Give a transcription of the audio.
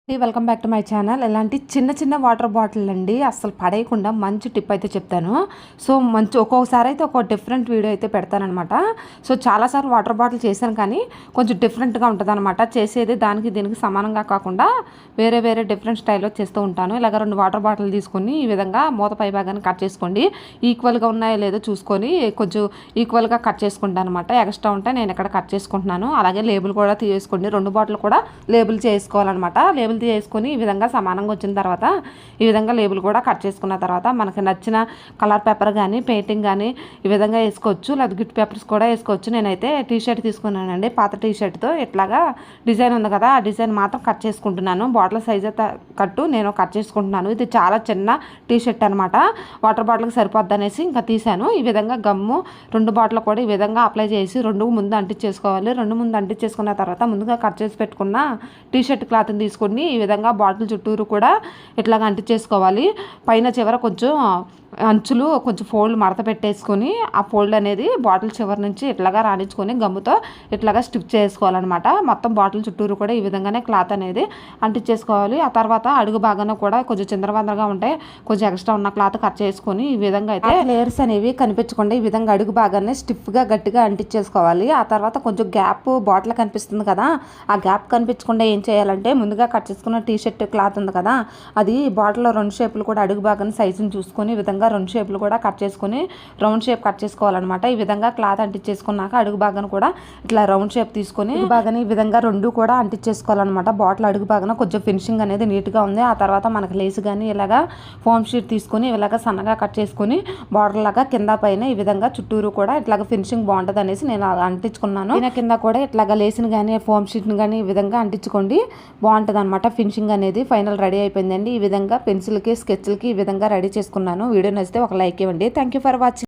Welcome back to my channel. ఇలాంటి చిన్న చిన్న వాటర్ బాటిల్ అండి అస్సలు పడేయకుండా మంచి టిప్ అయితే చెప్తాను. సో ఒక్కొక్కసారి అయితే ఒక డిఫరెంట్ వీడియో అయితే పెడతానమాట. సో చాలాసార్లు వాటర్ బాటిల్ చేశాను కానీ కొంచెం డిఫరెంట్గా ఉంటుంది అనమాట. చేసేది దానికి దీనికి సమానంగా కాకుండా వేరే వేరే డిఫరెంట్ స్టైల్లో చేస్తూ ఉంటాను. ఇలాగ 2 వాటర్ బాటిల్ తీసుకొని ఈ విధంగా మూత పై భాగాన్ని కట్ చేసుకోండి. ఈక్వల్గా ఉన్నాయో లేదో చూసుకొని కొంచెం ఈక్వల్గా కట్ చేసుకుంటాను అనమాట. ఎక్స్ట్రా ఉంటే నేను ఇక్కడ కట్ చేసుకుంటున్నాను. అలాగే లేబుల్ కూడా తీసుకోండి. 2 బాటిల్ కూడా లేబుల్ చేసుకోవాలన్నమాట. లేబుల్ చేసుకొని ఈ విధంగా సమానంగా వచ్చిన తర్వాత ఈ విధంగా లేబుల్ కూడా కట్ చేసుకున్న తర్వాత మనకి నచ్చిన కలర్ పేపర్ కానీ పెయింటింగ్ కానీ ఈ విధంగా వేసుకోవచ్చు. లేదా గిఫ్ట్ పేపర్స్ కూడా వేసుకోవచ్చు. నేనైతే టీషర్ట్ తీసుకున్నానండి. పాత టీషర్ట్తో ఇట్లాగా డిజైన్ ఉంది కదా, ఆ డిజైన్ మాత్రం కట్ చేసుకుంటున్నాను. బాటిల్ సైజ్ కట్టు నేను కట్ చేసుకుంటున్నాను. ఇది చాలా చిన్న టీషర్ట్ అనమాట. వాటర్ బాటిల్కి సరిపోద్ది అనేసి ఇంకా తీసాను. ఈ విధంగా గమ్ము 2 బాటిల్ కూడా ఈ విధంగా అప్లై చేసి 2 ముందు అంటించేసుకోవాలి. 2 ముందు అంటించేసుకున్న తర్వాత ముందుగా కట్ చేసి పెట్టుకున్న టీషర్ట్ క్లాత్ని తీసుకొని ఈ విధంగా బాటిల్ చుట్టూరు కూడా ఇట్లాగా అంటించేసుకోవాలి. పైన చివర కొంచెం అంచులు కొంచెం ఫోల్డ్ మడత పెట్టేసుకొని ఆ ఫోల్డ్ అనేది బాటిల్ చివరి నుంచి ఇట్లాగా రాణించుకొని గమ్ముతో ఇట్లాగా స్టిక్ చేసుకోవాలన్నమాట. మొత్తం బాటిల్ చుట్టూరు కూడా ఈ విధంగానే క్లాత్ అనేది అంటించేసుకోవాలి. ఆ తర్వాత అడుగు భాగాన కూడా కొంచెం చిందరవందరగా ఉంటే కొంచెం ఎక్స్ట్రా ఉన్న క్లాత్ కట్ చేసుకొని ఈ విధంగా అయితే లేయర్స్ అనేవి కనిపించకుండా ఈ విధంగా అడుగు భాగాన్ని స్టిఫ్గా గట్టిగా అంటించేసుకోవాలి. ఆ తర్వాత కొంచెం గ్యాప్ బాటిల్ కనిపిస్తుంది కదా, ఆ గ్యాప్ కనిపించకుండా ఏం చేయాలంటే ముందుగా కట్ చేసుకున్న టీషర్ట్ క్లాత్ ఉంది కదా, అది బాటిల్లో 2 షేపులు కూడా అడుగు భాగాన్ని సైజుని చూసుకొని ఈ విధంగా 2 షేపులు కూడా కట్ చేసుకొని రౌండ్ షేప్ కట్ చేసుకోవాలన్నమాట. ఈ విధంగా క్లాత్ అంటించేసుకున్నాక అడుగు భాగాన్ని కూడా ఇట్లా రౌండ్ షేప్ తీసుకొని భాగాన్ని ఈ విధంగా 2 కూడా అంటించేసుకోవాలన్నమాట. బాటిల్ అడుగు భాగాన కొంచెం ఫినిషింగ్ అనేది నీట్గా ఉంది. ఆ తర్వాత మనకు లేస్ కానీ ఇలాగా ఫోమ్ షీట్ తీసుకొని ఇలాగా సన్నగా కట్ చేసుకొని బార్డర్ లాగా కింద పైన ఈ విధంగా చుట్టూరు కూడా ఇట్లాగ ఫినిషింగ్ బాగుంటుంది అనేసి నేను అంటించుకున్నాను. కింద కూడా ఇట్లాగా లేస్ని కానీ ఫోమ్ షీట్ని కానీ ఈ విధంగా అంటించుకోండి, బాగుంటుంది అనమాట. ఫినిషింగ్ అనేది ఫైనల్ రెడీ అయిపోయిందండి. ఈ విధంగా పెన్సిల్కి స్కెచ్లకి ఈ విధంగా రెడీ చేసుకున్నాను. వీడియో నచ్చితే ఒక లైక్ ఇవ్వండి. Thank you for watching.